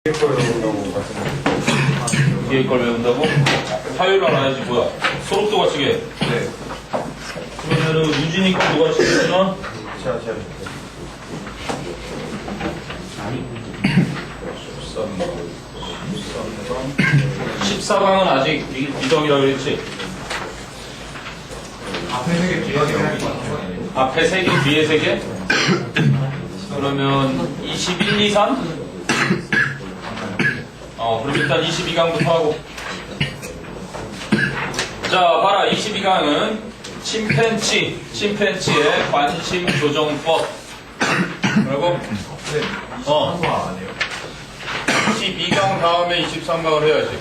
뒤에 걸 외운다고? 화요일 날 와야지 뭐야? 소록도 같이게. 네. 그러면은 유진이 거 누가 치겠구나? 제가 14강은 아직 미정이라고 그랬지? 앞에 3개 뒤에 3개 앞에 3개, 뒤에 3개? 그러면 21, 2, 3? 그럼 일단 22강부터 하고. 자, 봐라. 22강은 침팬지의 관심 조정법. 뭐라고? 네. 23번 안 해요. 22강 다음에 23강을 해야지.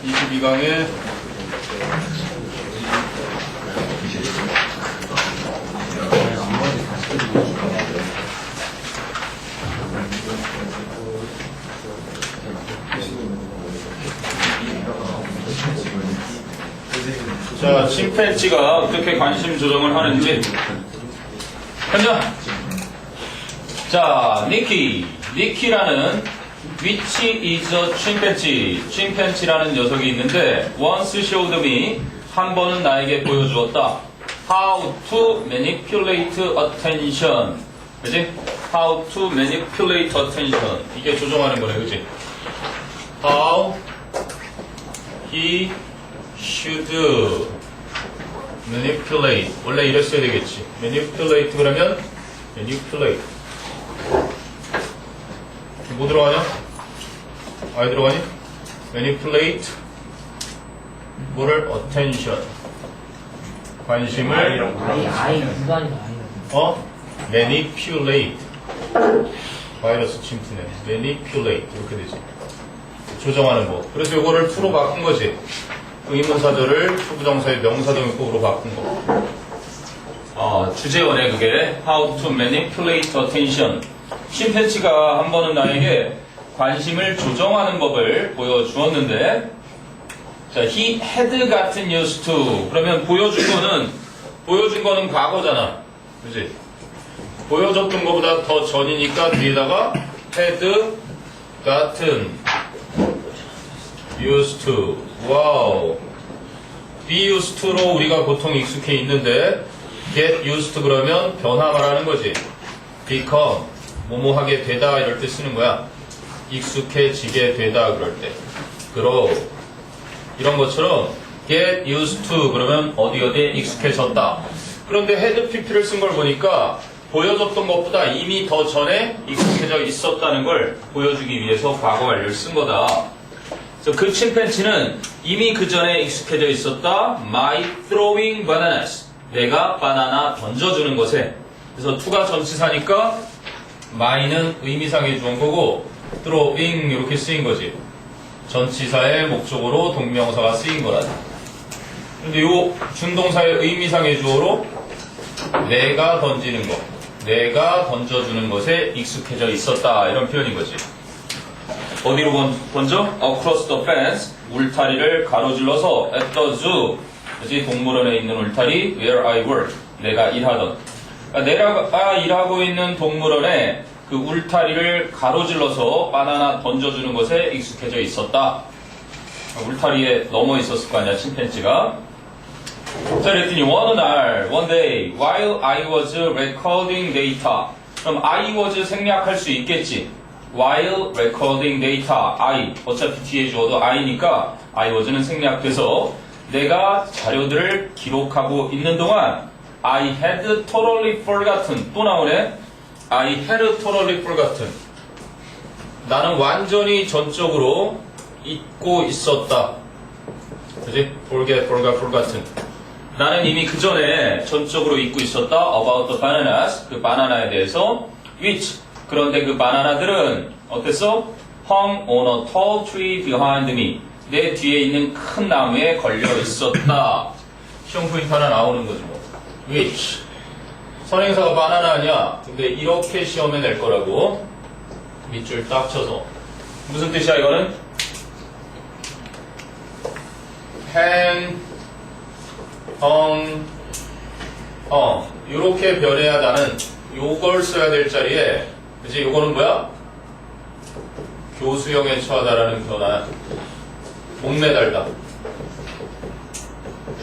22강에 자, 침팬지가 어떻게 관심 조정을 하는지. 가자. 자, 니키라는 which is a chimpanzee. 침팬지라는 녀석이 있는데 once showed me, 한 번은 나에게 보여주었다. How to manipulate attention. 그지? How to manipulate attention. 이게 조정하는 거네, 그지? How he should manipulate. 원래 이랬어야 되겠지. manipulate 그러면 manipulate. 뭐 들어가냐? 아이 들어가니? manipulate 뭐를? attention. 관심을 아이 누가니까 manipulate. 바이러스 침투네. manipulate 이렇게 되지. 조정하는 거. 그래서 이거를 to로 바꾼 거지. 의문사절을 투부정사의 명사동의법으로 바꾼 거. 주제어네 그게. How to manipulate attention. 침팬지가 한 번은 나에게 관심을 조정하는 법을 보여주었는데, 자, he had gotten used to. 그러면 보여준 거는 과거잖아. 그지? 보여줬던 것보다 더 전이니까 뒤에다가 had gotten used to. 와우. be used to로 우리가 보통 익숙해 있는데, get used to 그러면 변화 말하는 거지. become. 뭐뭐 하게 되다 이럴 때 쓰는 거야. 익숙해지게 되다 그럴 때. grow. 이런 것처럼 get used to 그러면 어디에 익숙해졌다. 그런데 had pp를 쓴 걸 보니까 보여줬던 것보다 이미 더 전에 익숙해져 있었다는 걸 보여주기 위해서 과거 완료를 쓴 거다. 그래서 그 침팬지는 이미 그 전에 익숙해져 있었다. My throwing bananas. 내가 바나나 던져주는 것에. 그래서 to가 전치사니까 my는 의미상의 주어거고 throwing 이렇게 쓰인 거지. 전치사의 목적으로 동명사가 쓰인 거라지. 근데 요 준동사의 의미상의 주어로 내가 던지는 것, 내가 던져주는 것에 익숙해져 있었다 이런 표현인 거지. 어디로 던져? Across the fence. 울타리를 가로질러서 at the zoo. 그지? 동물원에 있는 울타리. Where I work. 내가 일하던. 그러니까 내가 일하고 있는 동물원에 그 울타리를 가로질러서 바나나 던져주는 것에 익숙해져 있었다. 울타리에 넘어 있었을 거 아니야, 침팬지가. 자, 그랬더니 one day, while I was recording data. 그럼 I was 생략할 수 있겠지. while recording data, I. 어차피 뒤에 주어도 I니까 I was는 생략돼서 내가 자료들을 기록하고 있는 동안 I had totally forgotten. 또 나오네. I had totally forgotten. 나는 완전히 전적으로 잊고 있었다. 그지? forget, forgot, forgotten. 나는 이미 그 전에 전적으로 잊고 있었다. about the bananas. 그 바나나에 대해서. which. 그런데 그 바나나들은 어땠어? hung on a tall tree behind me. 내 뒤에 있는 큰 나무에 걸려 있었다. 시험 포인트 하나 나오는 거지 뭐. which. 선행사가 바나나 아니야. 근데 이렇게 시험에 낼 거라고. 밑줄 딱 쳐서. 무슨 뜻이야 이거는? hang, hung, 요렇게 변해야 나는 요걸 써야 될 자리에, 그치? 요거는 뭐야? 교수형에 처하다라는 변화. 목매달다.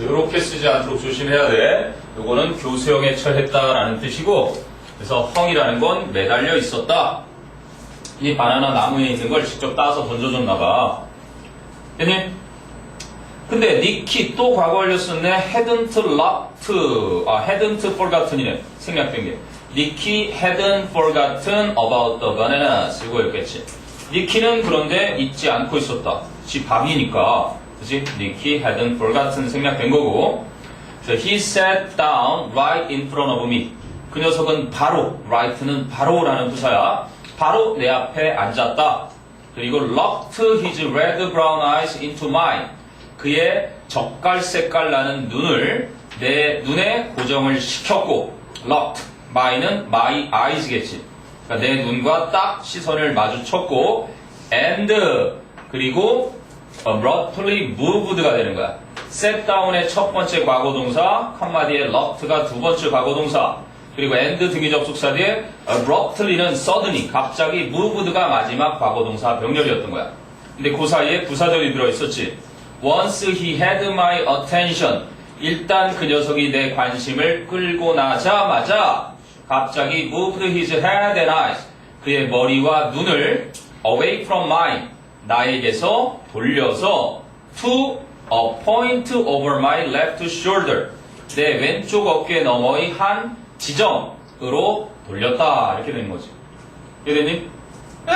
이렇게 쓰지 않도록 조심해야 돼. 요거는 교수형에 처했다라는 뜻이고, 그래서 헝이라는 건 매달려 있었다. 이 바나나 나무에 있는 걸 직접 따서 던져줬나봐. 근데 니키 또 과거 완료 썼네. hadn't locked, hadn't forgotten이네. 생략된 게. 니키 hadn't forgotten about the bananas. 이거였겠지. 니키는 그런데 잊지 않고 있었다. 지 밥이니까. 그치? 니키 hadn't forgotten 생략된 거고. 그래서 he sat down right in front of me. 그 녀석은 바로, right는 바로라는 부사야. 바로 내 앞에 앉았다. 그리고 locked his red brown eyes into mine. 그의 젓갈 색깔 나는 눈을 내 눈에 고정을 시켰고, locked, my는 my eyes겠지. 그러니까 내 눈과 딱 시선을 마주쳤고, and 그리고 abruptly moved가 되는 거야. sat down의 첫 번째 과거 동사, 컴마 뒤에 locked가 두 번째 과거 동사, 그리고 and 등위 접속사 뒤에 abruptly는 suddenly, 갑자기 moved가 마지막 과거 동사 병렬이었던 거야. 근데 그 사이에 부사절이 들어있었지. Once he had my attention. 일단 그 녀석이 내 관심을 끌고 나자마자 갑자기 moved his head and eyes. 그의 머리와 눈을 away from mine. 나에게서 돌려서 to a point over my left shoulder. 내 왼쪽 어깨 너머의 한 지점으로 돌렸다. 이렇게 되는 거지. 그랬더니 아!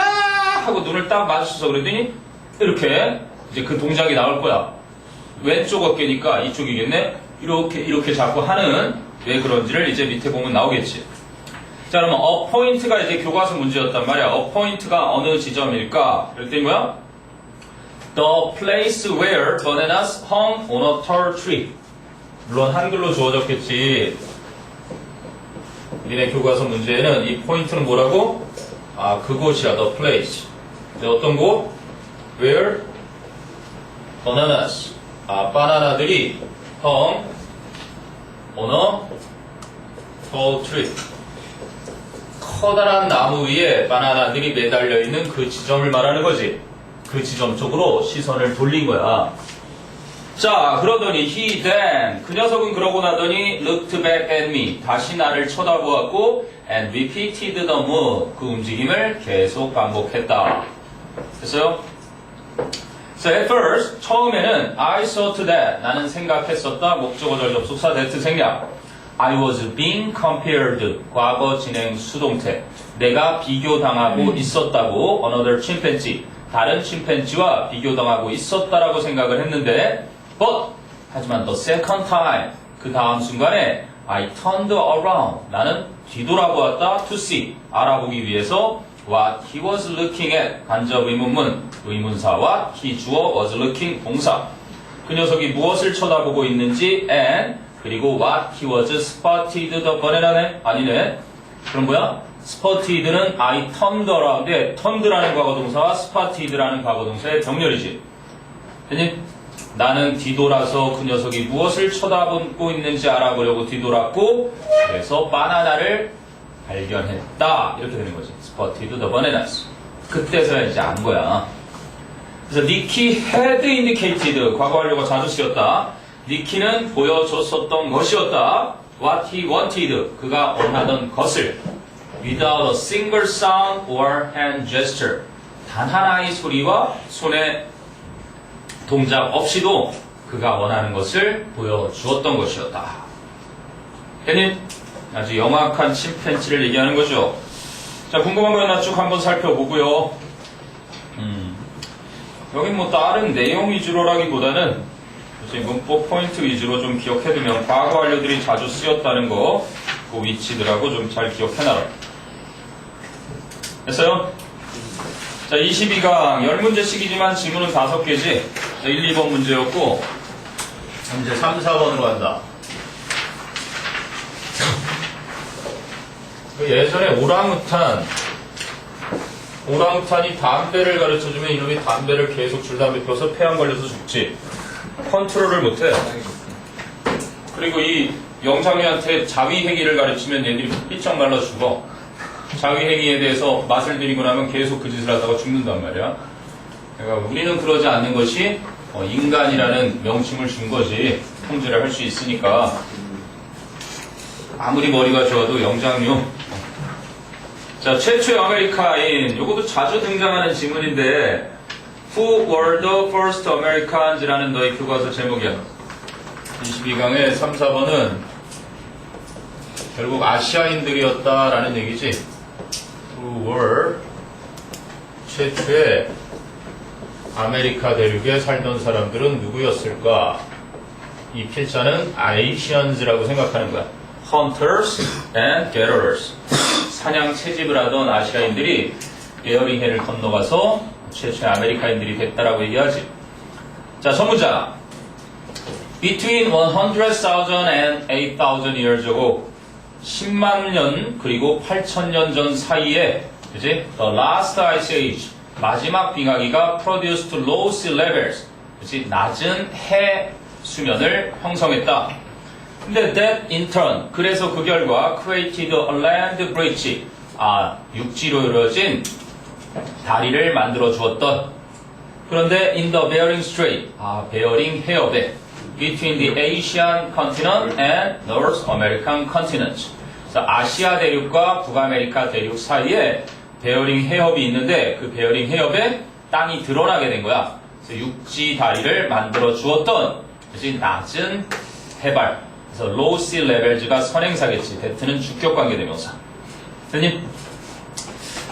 하고 눈을 딱 마주쳐서 그랬더니 이렇게 이제 그 동작이 나올 거야. 왼쪽 어깨니까 이쪽이겠네. 이렇게 자꾸 하는 왜 그런지를 이제 밑에 보면 나오겠지. 자, 그러면 a point가 이제 교과서 문제였단 말이야. a point가 어느 지점일까? 이럴 때 뭐야? The place where bananas hung on a tall tree. 물론 한글로 주어졌겠지. 니네 교과서 문제에는 이 포인트는 뭐라고? 아, 그곳이야. The place. 근데 어떤 곳? Where bananas. 아, 바나나들이 hung on a tall tree. 커다란 나무 위에 바나나들이 매달려 있는 그 지점을 말하는 거지. 그 지점 쪽으로 시선을 돌린 거야. 자, 그러더니 he then, 그 녀석은 그러고 나더니 looked back at me, 다시 나를 쳐다보았고 and repeated the move, 그 움직임을 계속 반복했다. 됐어요? So at first, 처음에는 I thought that, 나는 생각했었다, 목적어절 접속사 that 생략. I was being compared, 과거 진행 수동태. 내가 비교당하고 있었다고, another chimpanzee, 다른 침팬지와 비교당하고 있었다라고 생각을 했는데, but, 하지만 the second time, 그 다음 순간에 I turned around, 나는 뒤돌아보았다, to see, 알아보기 위해서 what he was looking at, 간접 의문문, 의문사와 he 주어 was looking 동사. 그 녀석이 무엇을 쳐다보고 있는지 and 그리고 what he was spotted the banana네? 아니네. 그럼 뭐야? spotted는 I turned around인데 turned라는 과거동사와 spotted라는 과거동사의 병렬이지. 됐니? 나는 뒤돌아서 그 녀석이 무엇을 쳐다보고 있는지 알아보려고 뒤돌았고 그래서 바나나를 발견했다. 이렇게 되는 거지. spotted the bananas. 그때서야 이제 안 거야. 그래서 니키 had indicated, 과거 완료가 자주 쓰였다. 니키는 보여줬었던 것이었다. what he wanted, 그가 원하던 것을 without a single sound or hand gesture, 단 하나의 소리와 손의 동작 없이도 그가 원하는 것을 보여주었던 것이었다. 얘는 아주 영악한 침팬지를 얘기하는 거죠. 자, 궁금한 거 하나 쭉 한번 살펴보고요. 여기 뭐 다른 내용 위주로라기보다는 문법 포인트 위주로 좀 기억해두면 과거 완료들이 자주 쓰였다는 거, 그 위치들하고 좀 잘 기억해놔라. 됐어요? 자, 22강 10문제씩이지만 지문은 5개지. 1, 2번 문제였고 이제 3, 4번으로 간다. 예전에 오랑우탄이 담배를 가르쳐주면 이놈이 담배를 계속 줄담배 펴서 폐암 걸려서 죽지. 컨트롤을 못해. 그리고 이 영상이한테 자위행위를 가르치면 얘들이 삐쩍 말라 죽어. 자기 행위에 대해서 맛을 들이고 나면 계속 그 짓을 하다가 죽는단 말이야. 그러니까 우리는 그러지 않는 것이 인간이라는 명칭을 준 거지. 통제를 할 수 있으니까. 아무리 머리가 좋아도 영장류. 자, 최초의 아메리카인. 요것도 자주 등장하는 지문인데 Who were the first Americans? 라는 너희 교과서 제목이야. 22강의 3, 4번은 결국 아시아인들이었다라는 얘기지. Who were 최초의 아메리카 대륙에 살던 사람들은 누구였을까? 이 필자는 Asians라고 생각하는 거야. Hunters and Gatherers. 사냥 채집을 하던 아시아인들이 베어링해를 건너가서 최초의 아메리카인들이 됐다라고 얘기하지. 자, 전문자. Between 100,000 and 8,000 years ago. 10만 년 그리고 8,000년 전 사이에 그지? The last ice age. 마지막 빙하기가 produced low sea levels. 그지? 낮은 해 수면을 형성했다. 근데 that in turn. 그래서 그 결과 created a land bridge. 육지로 이루어진 다리를 만들어 주었던. 그런데 in the Bering Strait. 베어링 해협에 between the Asian continent and North American continent. 그래서 아시아 대륙과 북아메리카 대륙 사이에 베어링 해협이 있는데 그 베어링 해협에 땅이 드러나게 된 거야. 그래서 육지 다리를 만들어 주었던 그치? 낮은 해발. 그래서 low sea levels가 선행사겠지. that는 주격관계 대명사. 됐니?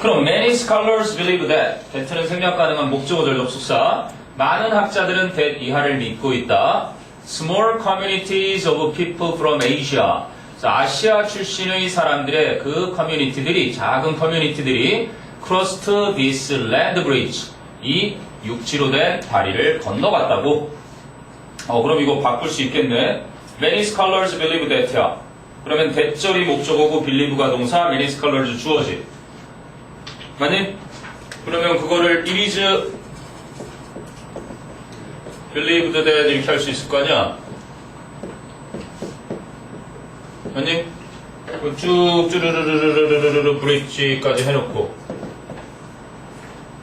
그럼 many scholars believe that that는 생략 가능한 목적어절 접속사. 많은 학자들은 that 이하를 믿고 있다. Small communities of people from Asia. 아시아 출신의 사람들의 그 커뮤니티들이, 작은 커뮤니티들이 crossed this land bridge. 이 육지로 된 다리를 건너갔다고. 그럼 이거 바꿀 수 있겠네. Many scholars believe that야. 그러면 that절이 목적어고 believe가 동사, many scholars 주어지. 맞니? 그러면 그거를 it is believed that 이렇게 할 수 있을 거 아니야? 맞니? 쭉 쭈르르르르르르르 브릿지까지 해놓고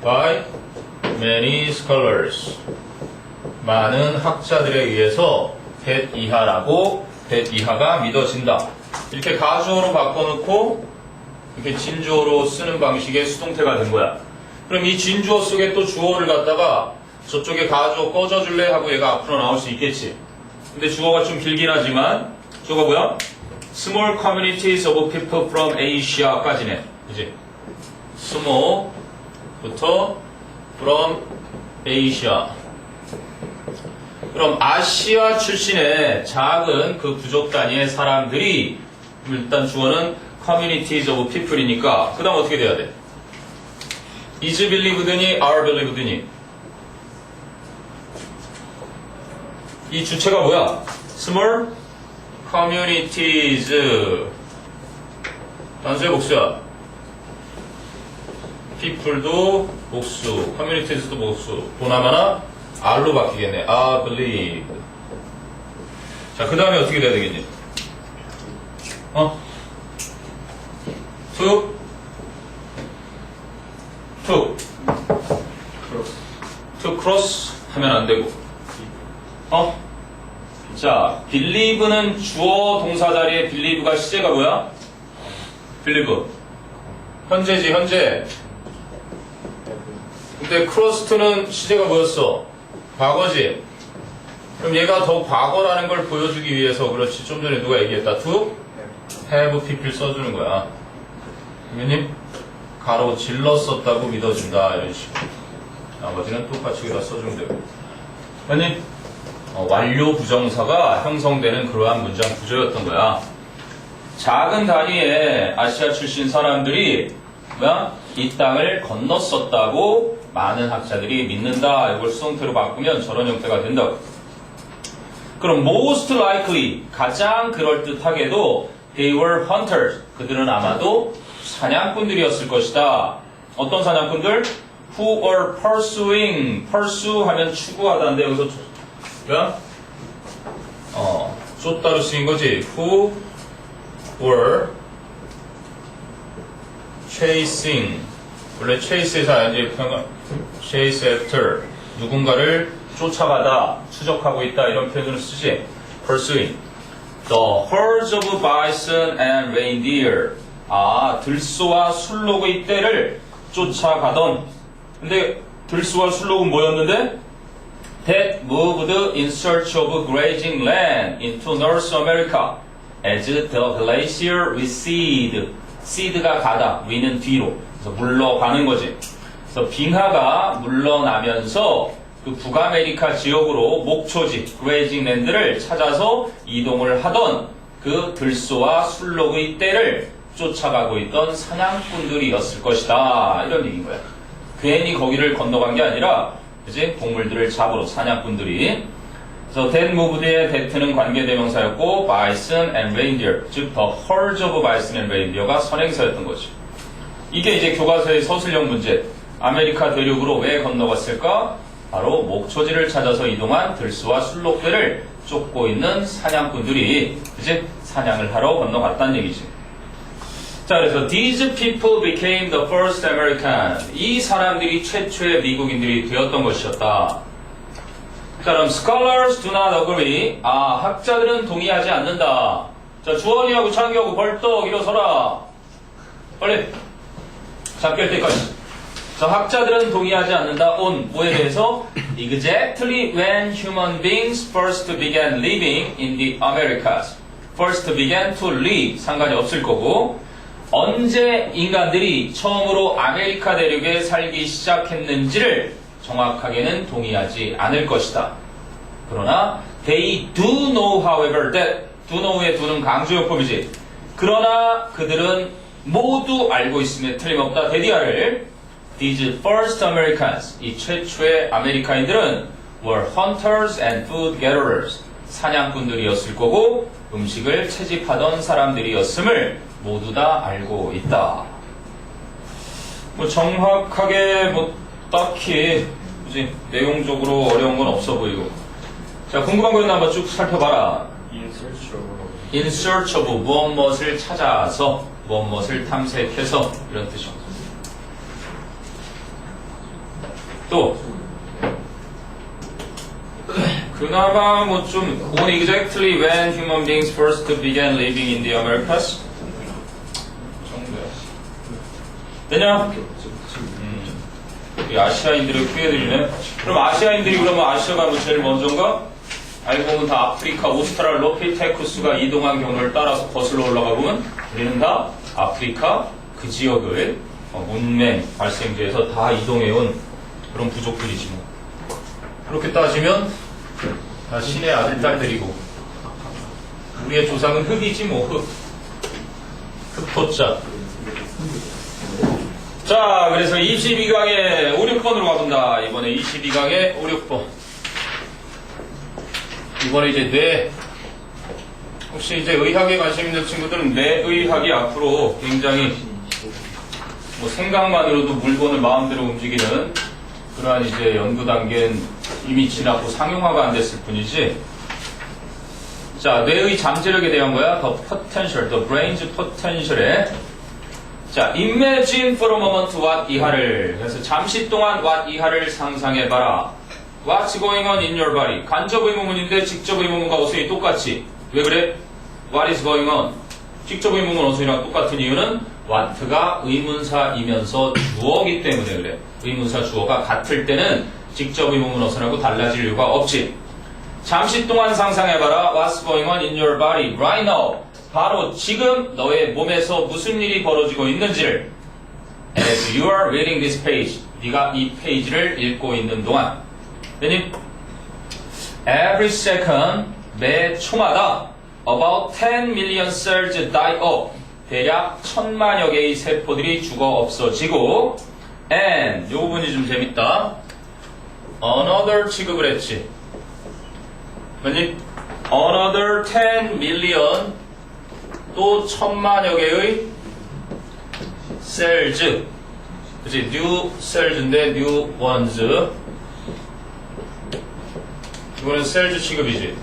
by many scholars 많은 학자들에 의해서 that 이하라고 that 이하가 믿어진다. 이렇게 가주어로 바꿔놓고 이렇게 진주어로 쓰는 방식의 수동태가 된 거야. 그럼 이 진주어 속에 또 주어를 갖다가 저쪽에 가주어 꺼져줄래 하고 얘가 앞으로 나올 수 있겠지. 근데 주어가 좀 길긴 하지만 주어가 뭐야? Small communities of people from Asia까지네. 그치? small부터 from Asia. 그럼 아시아 출신의 작은 그 부족 단위의 사람들이 일단 주어는 communities of people이니까 그 다음 어떻게 돼야 돼? is believed니 are believed니? 이 주체가 뭐야? small communities 단수의 복수야. people도 복수, communities도 복수. 보나마나 R로 바뀌겠네. I believe. 자, 그 다음에 어떻게 돼야 되겠니? to cross 하면 안 되고. 자, believe는 주어 동사 자리에 believe가 시제가 뭐야? believe. 현재지, 현재. 근데 crossed는 시제가 뭐였어? 과거지. 그럼 얘가 더 과거라는 걸 보여주기 위해서 그렇지. 좀 전에 누가 얘기했다. to have people 써주는 거야. 선생님, 가로 질렀었다고 믿어진다. 이런 식으로. 나머지는 똑같이 여기다 써주면 되고. 선생님, 완료 부정사가 형성되는 그러한 문장 구조였던 거야. 작은 단위의 아시아 출신 사람들이 뭐야? 이 땅을 건넜었다고 많은 학자들이 믿는다. 이걸 수동태로 바꾸면 저런 형태가 된다고. 그럼 most likely 가장 그럴듯하게도 they were hunters. 그들은 아마도 사냥꾼들이었을 것이다. 어떤 사냥꾼들? who were pursuing. pursue 하면 추구하다인데 여기서 뭐야? 쫓다로 쓰인 거지. who were chasing. 원래 chase에서 이제 chase after. 누군가를 쫓아가다, 추적하고 있다 이런 표현으로 쓰지. pursuing. The herds of bison and reindeer. 들소와 술록의 떼를 쫓아가던. 근데 들소와 술록은 뭐였는데? That moved in search of grazing land into North America as the glacier recede. seed가 가다, 위는 뒤로. 그래서 물러가는 거지. 그래서 빙하가 물러나면서 그 북아메리카 지역으로 목초지, grazing land를 찾아서 이동을 하던 그 들소와 술록의 떼를 쫓아가고 있던 사냥꾼들이었을 것이다. 이런 얘기인 거야. 괜히 거기를 건너간 게 아니라, 그지? 동물들을 잡으러 사냥꾼들이. 그래서 that moved의 that는 관계대명사였고, bison and reindeer, 즉 the herds of bison and reindeer가 선행사였던 거지. 이게 이제 교과서의 서술형 문제. 아메리카 대륙으로 왜 건너갔을까? 바로 목초지를 찾아서 이동한 들소와 술록들을 쫓고 있는 사냥꾼들이, 그지? 사냥을 하러 건너갔다는 얘기지. 자, 그래서 these people became the first American. 이 사람들이 최초의 미국인들이 되었던 것이었다. 자, 그럼 scholars do not agree. 학자들은 동의하지 않는다. 자, 주원이하고 창규하고 벌떡 일어서라. 빨리. 잡게 할 때까지. 자, 학자들은 동의하지 않는다. on 뭐에 대해서? Exactly when human beings first began living in the Americas. First began to live. 상관이 없을 거고. 언제 인간들이 처음으로 아메리카 대륙에 살기 시작했는지를 정확하게는 동의하지 않을 것이다. 그러나 they do know however that do know의 do는 강조용법이지. 그러나 그들은 모두 알고 있음에 틀림없다. 데디아를 These first Americans, 이 최초의 아메리카인들은 were hunters and food gatherers. 사냥꾼들이었을 거고 음식을 채집하던 사람들이었음을 모두 다 알고 있다. 뭐 정확하게 뭐 딱히 그치? 내용적으로 어려운 건 없어 보이고. 자, 궁금한 거 있나 한번 쭉 살펴봐라. In search of 무엇을 찾아서 무엇을 탐색해서 이런 뜻이죠. 또 그나마 뭐 좀 on exactly when human beings first began living in the Americas 정도야. 되냐? 이 아시아인들을 크게 들리네. 그럼 아시아인들이 그러면 아시아가 뭐 제일 먼저인가? 알고 보면 다 아프리카, 오스트랄로피테쿠스가 이동한 경로를 따라서 거슬러 올라가 보면 우리는 다 아프리카 그 지역을 문맹 발생지에서 다 이동해온 그런 부족들이지 뭐. 그렇게 따지면 다 신의 아들 딸들이고 우리의 조상은 흑이지 뭐. 흑토자. 자, 그래서 22강의 5, 6번으로 가본다. 이번에 22강의 5, 6번. 이번에 이제 뇌. 혹시 이제 의학에 관심 있는 친구들은 뇌의학이 앞으로 굉장히 뭐 생각만으로도 물건을 마음대로 움직이는 그러한 이제 연구 단계는 이미 지났고 상용화가 안 됐을 뿐이지. 자, 뇌의 잠재력에 대한 거야. The potential, the brain's potential에. 자, imagine for a moment what 이하를. 그래서 잠시 동안 what 이하를 상상해봐라. What's going on in your body? 간접 의문문인데 직접 의문문과 어순이 똑같이. 왜 그래? What is going on? 직접 의문문 어순이랑 똑같은 이유는 what가 의문사이면서 주어이기 때문에 그래. 의문사 주어가 같을 때는 직접 의문문 어순하고 달라질 이유가 없지. 잠시 동안 상상해봐라. What's going on in your body right now? 바로 지금 너의 몸에서 무슨 일이 벌어지고 있는지를 as you are reading this page, 네가 이 페이지를 읽고 있는 동안. 왜냐면 every second, 매 초마다 about 10 million cells die off, 대략 1000만여 개의 세포들이 죽어 없어지고 and, 요 부분이 좀 재밌다. another 취급을 했지. 왜냐면 another 10 million 또 1000만여 개의 cells, 그치? new cells인데 new ones. 이거는 cells 취급이지.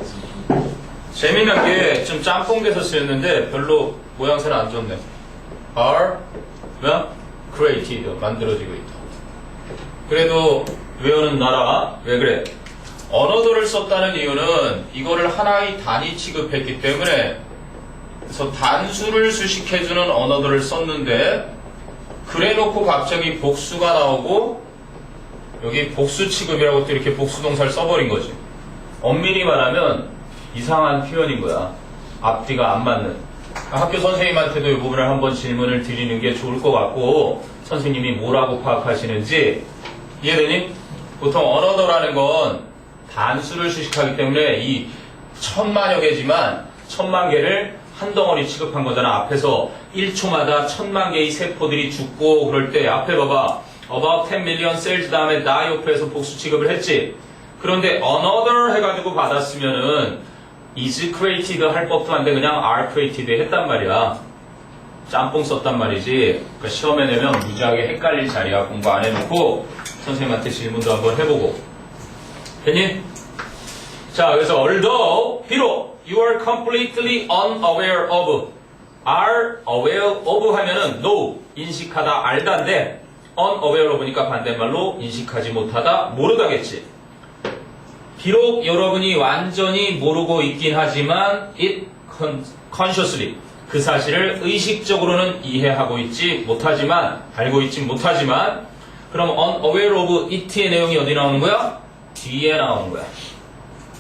재미난 게 좀 짬뽕돼서 쓰였는데 별로 모양새는 안 좋네. are, 뭐야? created 만들어지고 있다. 그래도 외우는 나라 왜 그래? 언어들을 썼다는 이유는 이거를 하나의 단위 취급했기 때문에 그래서 단수를 수식해주는 언어들을 썼는데 그래놓고 갑자기 복수가 나오고 여기 복수 취급이라고 또 이렇게 복수 동사를 써버린 거지. 엄밀히 말하면 이상한 표현인 거야. 앞뒤가 안 맞는. 학교 선생님한테도 이 부분을 한번 질문을 드리는 게 좋을 것 같고 선생님이 뭐라고 파악하시는지 이해되니? 보통 언어더라는 건 단수를 수식하기 때문에 이 천만여 개지만 천만 개를 한 덩어리 취급한 거잖아. 앞에서 1초마다 천만 개의 세포들이 죽고 그럴 때 앞에 봐봐. About 10 million cells 다음에 die 옆에서 복수 취급을 했지. 그런데 another 해가지고 받았으면은 is created 할 법도 한데 그냥 are created 했단 말이야. 짬뽕 썼단 말이지. 그러니까 시험에 내면 무지하게 헷갈릴 자리야. 공부 안 해놓고 선생님한테 질문도 한번 해보고. 됐니? 자, 그래서 although 비록 you are completely unaware of are aware of 하면은 know 인식하다 알다인데 unaware of니까 반대말로 인식하지 못하다 모르다겠지. 비록 여러분이 완전히 모르고 있긴 하지만 it consciously 그 사실을 의식적으로는 이해하고 있지 못하지만 알고 있지 못하지만 그럼 unaware of it의 내용이 어디 나오는 거야? 뒤에 나오는 거야.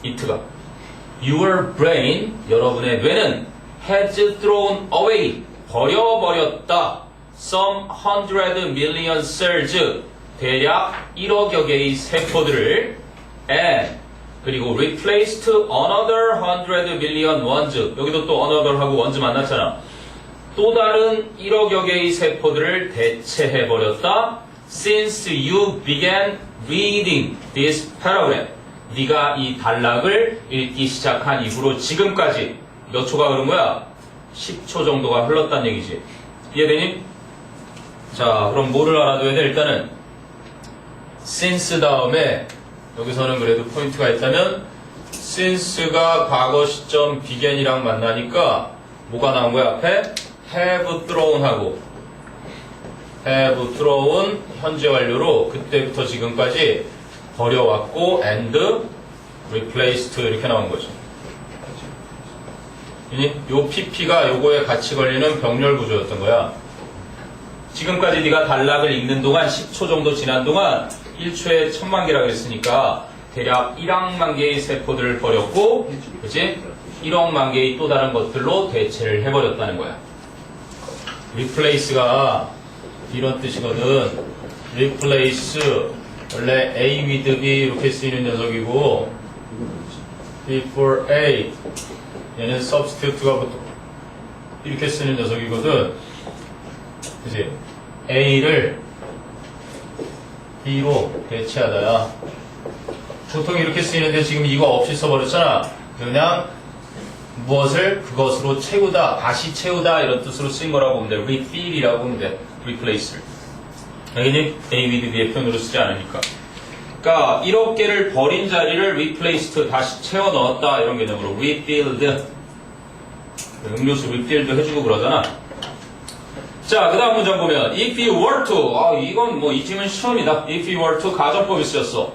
it가 your brain 여러분의 뇌는 has thrown away 버려버렸다 some 100 million cells 대략 1억여 개의 세포들을 and 그리고 replaced another 100 million ones 여기도 또 another하고 ones 만났잖아. 또 다른 1억여 개의 세포들을 대체해버렸다 since you began reading this paragraph 네가 이 단락을 읽기 시작한 이후로 지금까지 몇 초가 흐른 거야? 10초 정도가 흘렀다는 얘기지. 이해되니? 자, 그럼 뭐를 알아둬야 돼? 일단은 since 다음에 여기서는 그래도 포인트가 있다면 since가 과거 시점 began이랑 만나니까 뭐가 나온 거야? 앞에 have thrown 하고 have thrown 현재 완료로 그때부터 지금까지 버려왔고 and replaced 이렇게 나온 거죠. 요 PP가 요거에 같이 걸리는 병렬 구조였던 거야. 지금까지 네가 단락을 읽는 동안 10초 정도 지난 동안 1초에 1000만 개라고 했으니까 대략 1억만 개의 세포들을 버렸고 그치? 1억만 개의 또 다른 것들로 대체를 해버렸다는 거야. replace가 이런 뜻이거든. replace 원래 A with B 이렇게 쓰이는 녀석이고 B for A 얘는 substitute가 이렇게 쓰는 녀석이거든. 그치? A를 B로 대체하다야. 보통 이렇게 쓰이는데 지금 이거 없이 써버렸잖아. 그냥 무엇을 그것으로 채우다, 다시 채우다 이런 뜻으로 쓰인 거라고 보면 돼. refill이라고 보면 돼. replace를. 여기는 A with B의 표현으로 쓰지 않으니까. 그러니까 1억 개를 버린 자리를 replaced 다시 채워 넣었다 이런 개념으로 refilled. 음료수 refilled 해주고 그러잖아. 자, 그 다음 문장 보면 if you were to 이건 뭐 이 팀은 시험이다. if you were to 가정법이 쓰였어.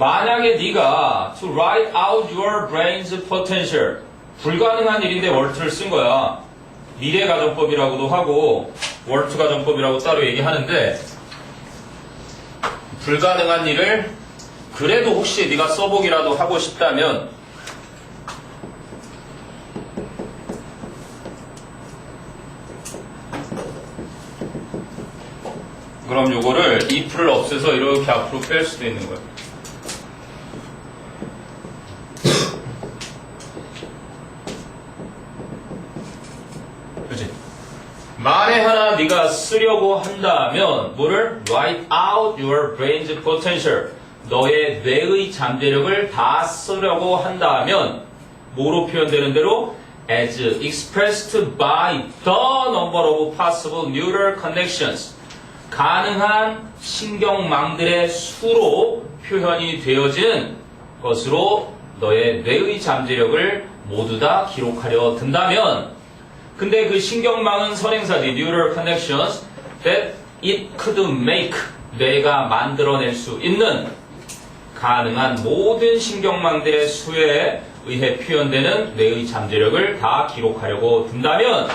만약에 네가 to write out your brain's potential 불가능한 일인데 were to를 쓴 거야. 미래 가정법이라고도 하고 were to 가정법이라고 따로 얘기하는데 불가능한 일을 그래도 혹시 네가 써보기라도 하고 싶다면 그럼 요거를 if를 없애서 이렇게 앞으로 뺄 수도 있는 거야. 그치? 만에 하나 네가 쓰려고 한다면 뭐를? Write out your brain's potential. 너의 뇌의 잠재력을 다 쓰려고 한다면 뭐로 표현되는 대로? As expressed by the number of possible neural connections. 가능한 신경망들의 수로 표현이 되어지는 것으로 너의 뇌의 잠재력을 모두 다 기록하려 든다면 근데 그 신경망은 선행사지 neural connections that it could make 뇌가 만들어낼 수 있는 가능한 모든 신경망들의 수에 의해 표현되는 뇌의 잠재력을 다 기록하려고 든다면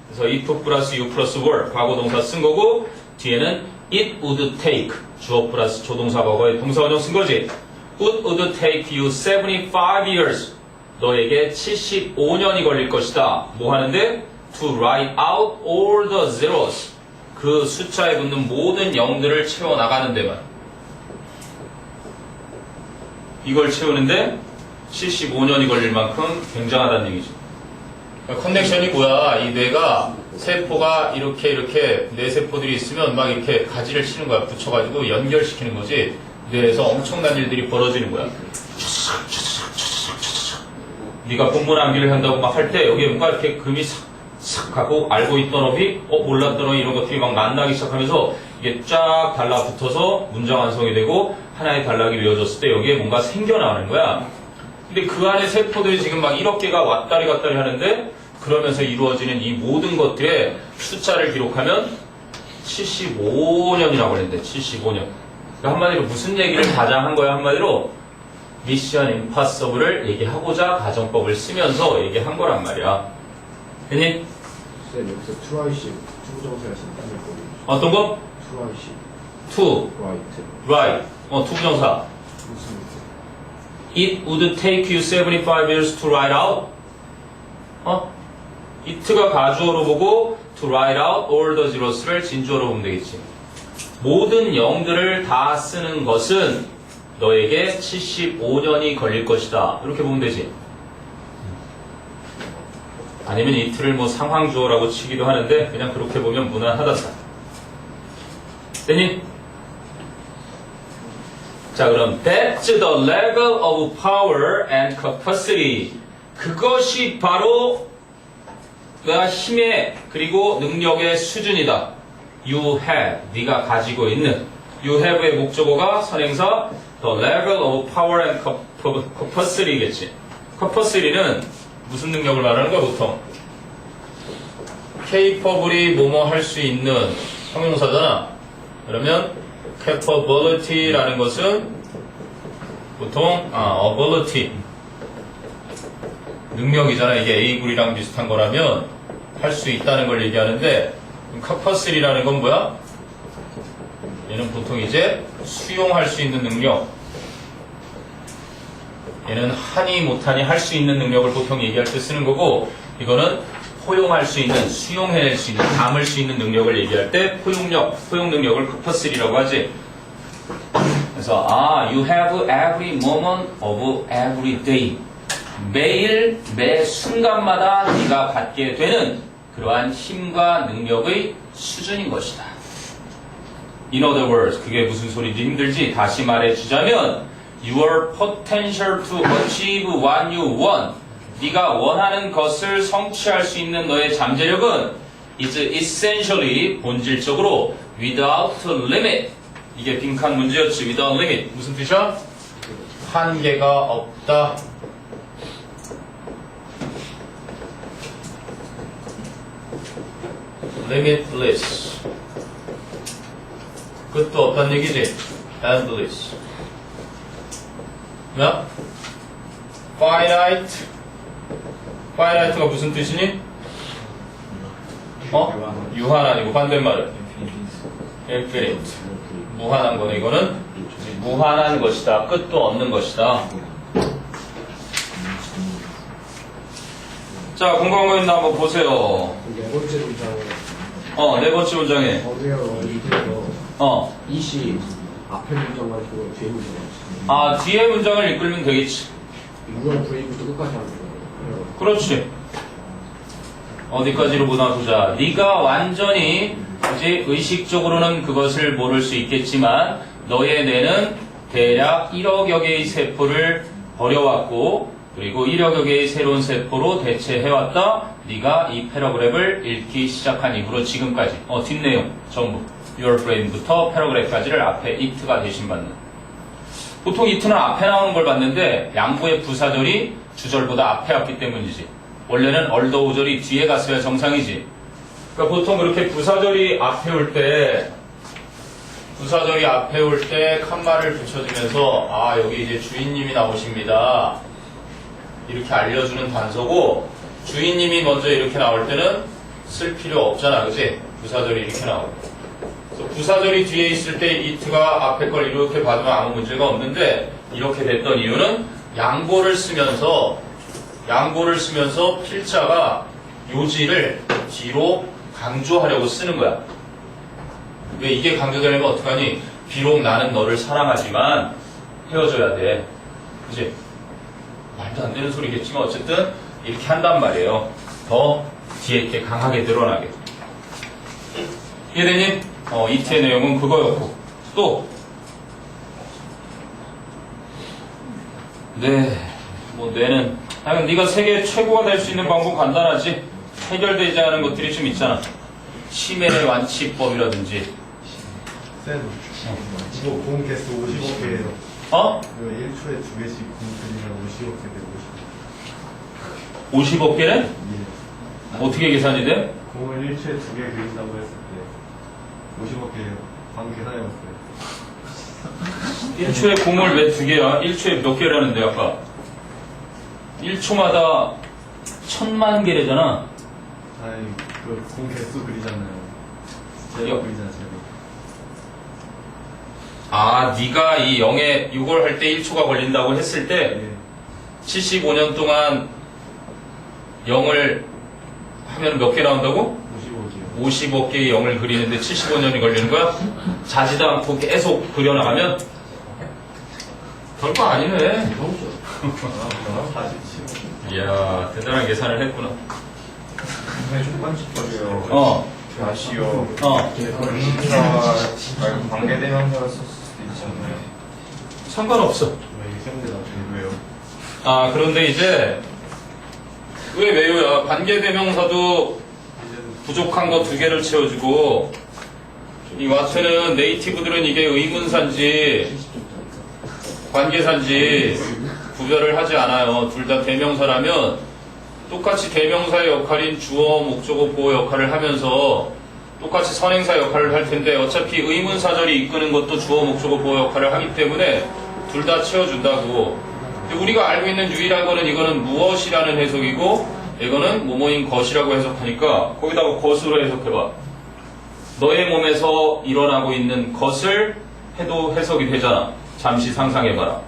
그래서 if 플러스 you 플러스 were 과거동사 쓴 거고 뒤에는 it would take 주어 플러스 조동사 과거의 동사원형 쓴 거지. It would take you 75 years 너에게 75년이 걸릴 것이다. 뭐 하는데? To write out all the zeros 그 숫자에 붙는 모든 0들을 채워나가는 데만 이걸 채우는데 75년이 걸릴 만큼 굉장하다는 얘기죠. 커넥션이 뭐야? 이 뇌가 세포가 이렇게 뇌세포들이 있으면 막 이렇게 가지를 치는 거야. 붙여가지고 연결시키는 거지. 뇌에서 엄청난 일들이 벌어지는 거야. 네가 공문 암기를 한다고 막 할 때 여기에 뭔가 이렇게 금이 싹 하고 알고 있던 업이 몰랐던 업이 이런 것들이 막 만나기 시작하면서 이게 쫙 달라붙어서 문장 완성이 되고 하나의 단락이 외워졌을 때 여기에 뭔가 생겨나는 거야. 근데 그 안에 세포들이 지금 막 1억 개가 왔다리 갔다리 하는데 그러면서 이루어지는 이 모든 것들의 숫자를 기록하면 75년이라고 그랬는데 75년. 그러니까 한마디로 무슨 얘기를 가장 한 거야? 한마디로 미션 임파서블을 얘기하고자 가정법을 쓰면서 얘기한 거란 말이야. 됐니? 쌤 여기서 트라이시 투부정사에서 딴 거고 어떤 거? 트라이시 to, 라이트 right. 투부정사. 무슨 It would take you 75 years to write out. it가 가주어로 보고 to write out all the zeros를 진주어로 보면 되겠지. 모든 0들을 다 쓰는 것은 너에게 75년이 걸릴 것이다. 이렇게 보면 되지. 아니면 it를 뭐 상황주어라고 치기도 하는데 그냥 그렇게 보면 무난하다. 됐니? 자, 그럼 that's the level of power and capacity. 그것이 바로 내가 힘의 그리고 능력의 수준이다. You have, 네가 가지고 있는. You have의 목적어가 선행사 the level of power and capacity겠지. capacity는 무슨 능력을 말하는 거야 보통? capable이 뭐뭐 할 수 있는 형용사잖아. 그러면 capability라는 것은 보통 ability 능력이잖아. 이게 able이랑 비슷한 거라면 할 수 있다는 걸 얘기하는데 capacity라는 건 뭐야? 얘는 보통 이제 수용할 수 있는 능력. 얘는 하니 못하니 할 수 있는 능력을 보통 얘기할 때 쓰는 거고 이거는 포용할 수 있는, 수용해낼 수 있는, 담을 수 있는 능력을 얘기할 때 포용 능력을 capacity라고 하지. 그래서 you have every moment of every day. 매일 매 순간마다 네가 갖게 되는 그러한 힘과 능력의 수준인 것이다. In other words, 그게 무슨 소리인지 힘들지? 다시 말해주자면 Your potential to achieve what you want. 네가 원하는 것을 성취할 수 있는 너의 잠재력은 is essentially 본질적으로 without limit. 이게 빈칸 문제였지. without limit. 무슨 뜻이야? 한계가 없다. limitless. 끝도 없다는 얘기지. endless. 뭐야? finite. finite가 무슨 뜻이니? 유한 아니고 반대말은 infinite. 무한한 거네. 이거는 무한한 것이다. 끝도 없는 것이다. 자, 궁금한 거 있나 한번 보세요. 네 번째 문장은 네 번째 문장에 어웨어 이태에서 이시 앞에 문장 가지고 뒤에 문장 가지고 뒤에 문장을 읽으면 되겠지. 유언 브레이브부터 끝까지 하는 거예요. 그렇지. 어디까지로 보자. 네가 완전히 이제 의식적으로는 그것을 모를 수 있겠지만 너의 뇌는 대략 1억여 개의 세포를 버려왔고 그리고 1억여 개의 새로운 세포로 대체해왔다. 네가 이 패러그래프를 읽기 시작한 이후로 지금까지 뒷내용 전부 your brain부터 패러그래프까지를 앞에 it가 대신받는. 보통 it는 앞에 나오는 걸 봤는데 양보의 부사절이 주절보다 앞에 왔기 때문이지. 원래는 얼더우절이 뒤에 갔어야 정상이지. 그러니까 보통 그렇게 부사절이 앞에 올 때 부사절이 앞에 올 때 칸마를 붙여주면서 아 여기 이제 주인님이 나오십니다 이렇게 알려주는 단서고 주인님이 먼저 이렇게 나올 때는 쓸 필요 없잖아 그치? 부사절이 이렇게 나오고 그래서 부사절이 뒤에 있을 때 it가 앞에 걸 이렇게 봐주면 아무 문제가 없는데 이렇게 됐던 이유는 양보를 쓰면서 필자가 요지를 뒤로 강조하려고 쓰는 거야. 왜 이게 강조되려면 어떡하니? 비록 나는 너를 사랑하지만 헤어져야 돼. 그치? 말도 안 되는 소리겠지만 어쨌든 이렇게 한단 말이에요. 더 뒤에 이렇게 강하게 드러나게. 이해되니? 이트의 내용은 그거였고. 또 네, 뭐 뇌는 네가 세계 최고가 될 수 있는 방법 간단하지. 해결되지 않은 것들이 좀 있잖아. 치매의 완치법이라든지. 쌤, 이거 공 개수 55개예요. 어? 이거 1초에 2개씩 공 그리면 55개 되고 50억 개네? 예. 어떻게 계산이 돼? 공을 1초에 2개 그린다고 했을 때 55개예요. 방금 계산해봤어요. 1초에 공을 왜 2개야? 1초에 몇 개라는데 아까? 1초마다 1000만 개래잖아. 아니, 그 공 개수 그리잖아요. 여- 제가 그리잖아요, 제가. 아, 네가 이 0에 이걸 할 때 1초가 걸린다고 했을 때 예. 75년 동안 0을 하면 몇 개 나온다고? 55개요. 50억 개의 0을 그리는데 75년이 걸리는 거야? 자지도 않고 계속 그려나가면? 별거 아니네. 47호. 이야, 대단한 계산을 했구나. 근데 좀 깜찍거려요. 아쉬워. 관계대명사가 말고 관계대명사가 썼을 수도 있잖아요. 상관없어. 왜 시험대 나중에 왜요? 아, 그런데 이제, 왜 왜요야? 관계대명사도 부족한 거 2개를 채워주고, 이 와트는 네이티브들은 이게 의문사인지, 관계사인지 구별을 하지 않아요. 둘 다 대명사라면, 똑같이 대명사의 역할인 주어, 목적어, 보어 역할을 하면서 똑같이 선행사 역할을 할 텐데 어차피 의문사절이 이끄는 것도 주어, 목적어, 보어 역할을 하기 때문에 둘 다 채워준다고. 근데 우리가 알고 있는 유일한 거는 이거는 무엇이라는 해석이고 이거는 뭐뭐인 것이라고 해석하니까 거기다가 것으로 해석해봐. 너의 몸에서 일어나고 있는 것을 해도 해석이 되잖아. 잠시 상상해봐라.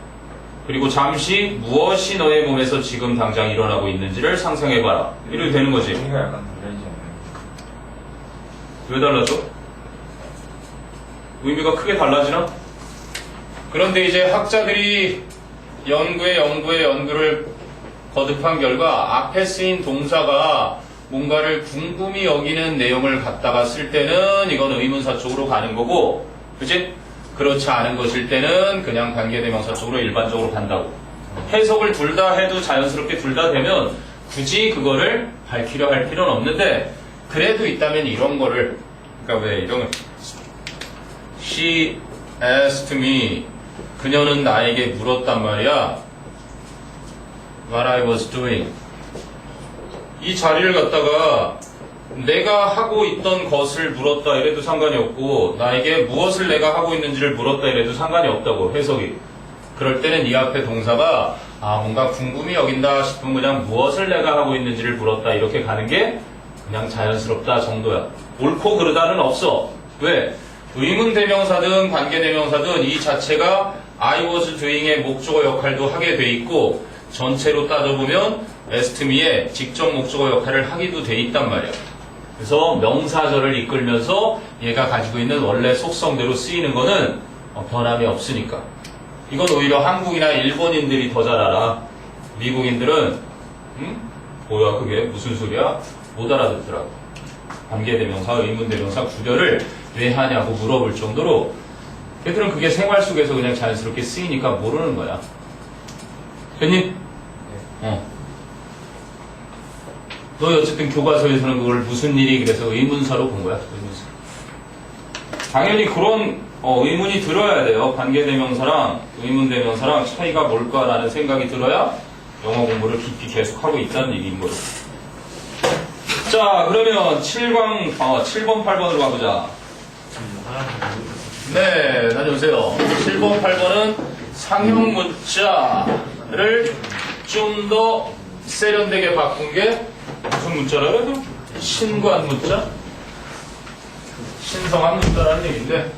그리고 잠시 무엇이 너의 몸에서 지금 당장 일어나고 있는지를 상상해봐라. 이렇게 되는 거지. 의미가 약간 달라지지 않나요? 왜 달라져? 의미가 크게 달라지나? 그런데 이제 학자들이 연구를 거듭한 결과 앞에 쓰인 동사가 뭔가를 궁금히 여기는 내용을 갖다가 쓸 때는 이건 의문사 쪽으로 가는 거고, 그치? 그렇지 않은 것일 때는 그냥 관계대명사 쪽으로 일반적으로 간다고. 해석을 둘 다 해도 자연스럽게 둘 다 되면 굳이 그거를 밝히려 할 필요는 없는데 그래도 있다면 이런 거를, 그러니까 왜 이런 걸 She asked me, 그녀는 나에게 물었단 말이야. What I was doing. 이 자리를 갖다가 내가 하고 있던 것을 물었다 이래도 상관이 없고 나에게 무엇을 내가 하고 있는지를 물었다 이래도 상관이 없다고 해석이. 그럴 때는 이 앞에 동사가 뭔가 궁금히 여긴다 싶으면 그냥 무엇을 내가 하고 있는지를 물었다 이렇게 가는 게 그냥 자연스럽다 정도야. 옳고 그르다는 없어. 왜? 의문대명사든 관계대명사든 이 자체가 I was doing의 목적어 역할도 하게 돼 있고 전체로 따져보면 asked me의 직접 목적어 역할을 하기도 돼 있단 말이야. 그래서 명사절을 이끌면서 얘가 가지고 있는 원래 속성대로 쓰이는 거는 변함이 없으니까. 이건 오히려 한국이나 일본인들이 더 잘 알아. 미국인들은 뭐야 그게 무슨 소리야? 못 알아듣더라고. 관계대명사, 의문대명사 구별을 왜 하냐고 물어볼 정도로 걔들은 그게 생활 속에서 그냥 자연스럽게 쓰이니까 모르는 거야. 됐니? 너 어쨌든 교과서에서는 그걸 무슨 일이 그래서 의문사로 본 거야. 의문사. 당연히 그런 의문이 들어야 돼요. 관계대명사랑 의문대명사랑 차이가 뭘까라는 생각이 들어야 영어 공부를 깊이 계속하고 있다는 얘기인 거죠. 자, 그러면 7번, 8번으로 가보자. 네, 다녀오세요. 7번, 8번은 상형 문자를 좀 더 세련되게 바꾼 게 무슨 문자라고 해도 신관 문자? 신성한 문자라는 얘기인데,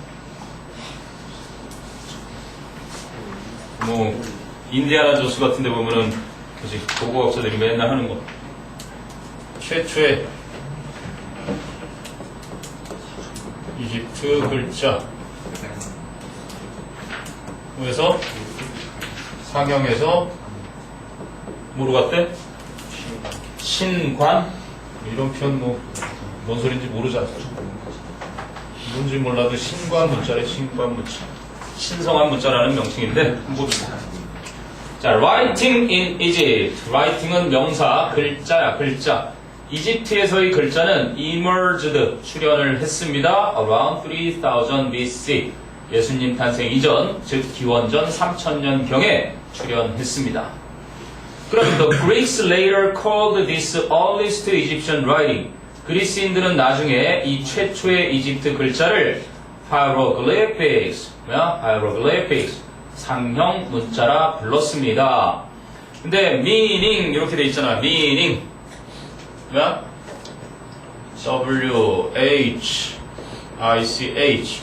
뭐, 인디아나 조스 같은 데 보면은, 그지, 고고학자들이 맨날 하는 거. 최초의 이집트 글자. 그래서 상형에서 뭐로 갔대? 신관? 이런 표현 뭔 소린지 모르잖아. 뭔지 몰라도 신관 문자래, 신관 문자. 신성한 문자라는 명칭인데, 한번 봅시다. 자, writing in Egypt. writing은 명사, 글자야, 글자. 이집트에서의 글자는 emerged, 출현을 했습니다. around 3000 BC. 예수님 탄생 이전, 즉 기원전 3000년경에 출현했습니다. 그럼 the Greeks later called this earliest Egyptian writing. 그리스인들은 나중에 이 최초의 이집트 글자를 hieroglyphics, hieroglyphics, 상형 문자라 불렀습니다. 근데 meaning 이렇게 돼 있잖아. meaning 뭐야? W-H-I-C-H.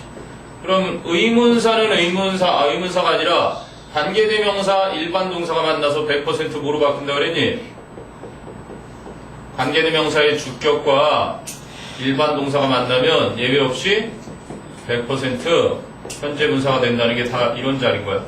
그럼 의문사는 의문사가 아니라 관계대명사 일반 동사가 만나서 100% 뭐로 바꾼다 그랬니? 관계대명사의 주격과 일반 동사가 만나면 예외 없이 100% 현재 분사가 된다는 게 다 이런 자리인 거야.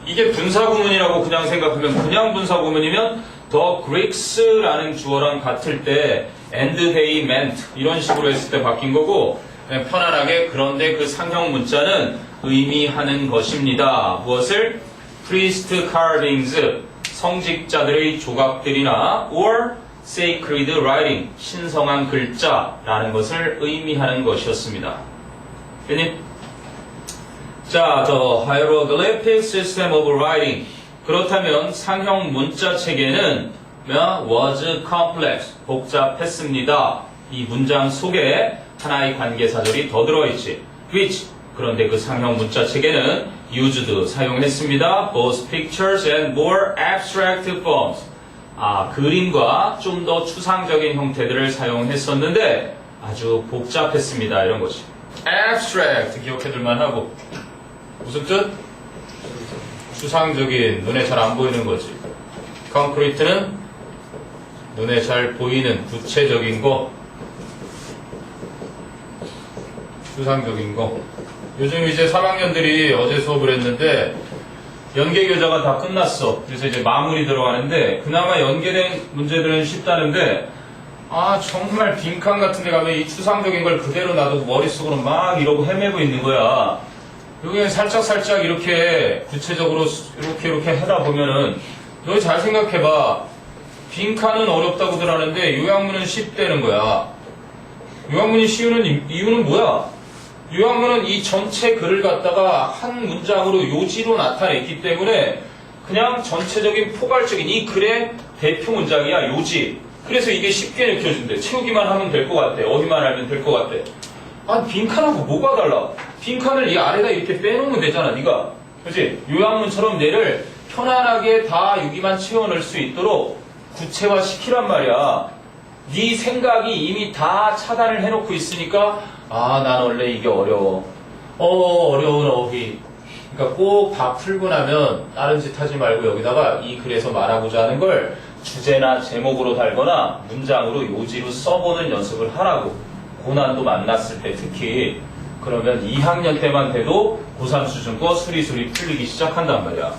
이게 분사구문이라고 그냥 생각하면, 그냥 분사구문이면 the Greeks라는 주어랑 같을 때 and they meant 이런 식으로 했을 때 바뀐 거고, 그냥 편안하게 그런데 그 상형 문자는 의미하는 것입니다. 무엇을? priest carvings, 성직자들의 조각들이나 or sacred writing, 신성한 글자라는 것을 의미하는 것이었습니다. 됐니? 자, the hieroglyphic system of writing. 그렇다면 상형 문자 체계는 was complex, 복잡했습니다. 이 문장 속에 하나의 관계사절이 더 들어있지. which, 그런데 그 상형 문자 체계는 used, 사용했습니다. both pictures and more abstract forms. 그림과 좀 더 추상적인 형태들을 사용했었는데 아주 복잡했습니다. 이런 것이. abstract, 기억해둘만 하고. 무슨 뜻? 추상적인, 눈에 잘 안 보이는 거지. concrete는 눈에 잘 보이는 구체적인 거. 추상적인 거. 요즘 이제 3학년들이 어제 수업을 했는데 연계교자가 다 끝났어. 그래서 이제 마무리 들어가는데 그나마 연계된 문제들은 쉽다는데 정말 빈칸 같은 데 가면 이 추상적인 걸 그대로 놔두고 머릿속으로 막 이러고 헤매고 있는 거야. 여기 살짝 이렇게 구체적으로 이렇게 하다 보면은 너 잘 생각해봐. 빈칸은 어렵다고들 하는데 요약문은 쉽다는 거야. 요약문이 쉬우는 이유는 뭐야? 요약문은 이 전체 글을 갖다가 한 문장으로 요지로 나타냈기 때문에 그냥 전체적인 포괄적인 이 글의 대표 문장이야, 요지. 그래서 이게 쉽게 느껴진대. 채우기만 하면 될 것 같대. 어휘만 알면 될 것 같대. 빈칸하고 뭐가 달라? 빈칸을 이 아래다 이렇게 빼놓으면 되잖아, 네가. 그렇지? 요약문처럼 얘를 편안하게 다 여기만 채워넣을 수 있도록 구체화 시키란 말이야. 네 생각이 이미 다 차단을 해놓고 있으니까 난 원래 이게 어려워. 어려운 어휘. 그러니까 꼭 다 풀고 나면 다른 짓 하지 말고 여기다가 이 글에서 말하고자 하는 걸 주제나 제목으로 달거나 문장으로 요지로 써보는 연습을 하라고. 고난도 만났을 때 특히. 그러면 2학년 때만 돼도 고3 수준 거 수리수리 풀리기 시작한단 말이야.